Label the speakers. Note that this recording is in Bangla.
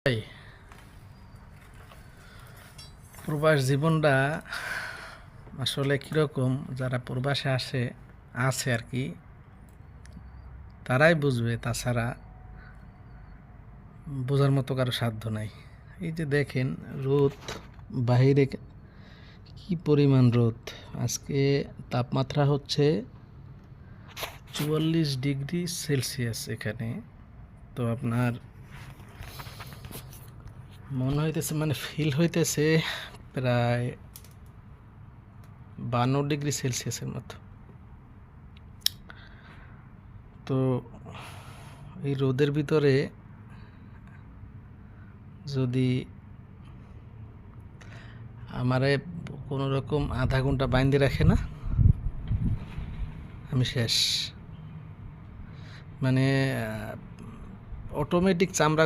Speaker 1: ভাই, প্রবাস জীবনটা আসলে কীরকম, যারা প্রবাসে আছে আর কি, তারাই বুঝবে। তাছাড়া বোঝার মতো কারো সাধ্য নাই। এই যে দেখেন রোদ, বাহিরে কি পরিমাণ রোদ। আজকে তাপমাত্রা হচ্ছে 44 ডিগ্রি সেলসিয়াস এখানে। তো আপনার মনে হইতেছে, মানে ফিল হইতেছে প্রায় 52 ডিগ্রি সেলসিয়াসের মতো। তো এই রোদের ভিতরে যদি আমারে কোনো রকম আধা ঘন্টা বাইন্ধে রাখে না, আমি শেষ। মানে অটোমেটিক চামড়া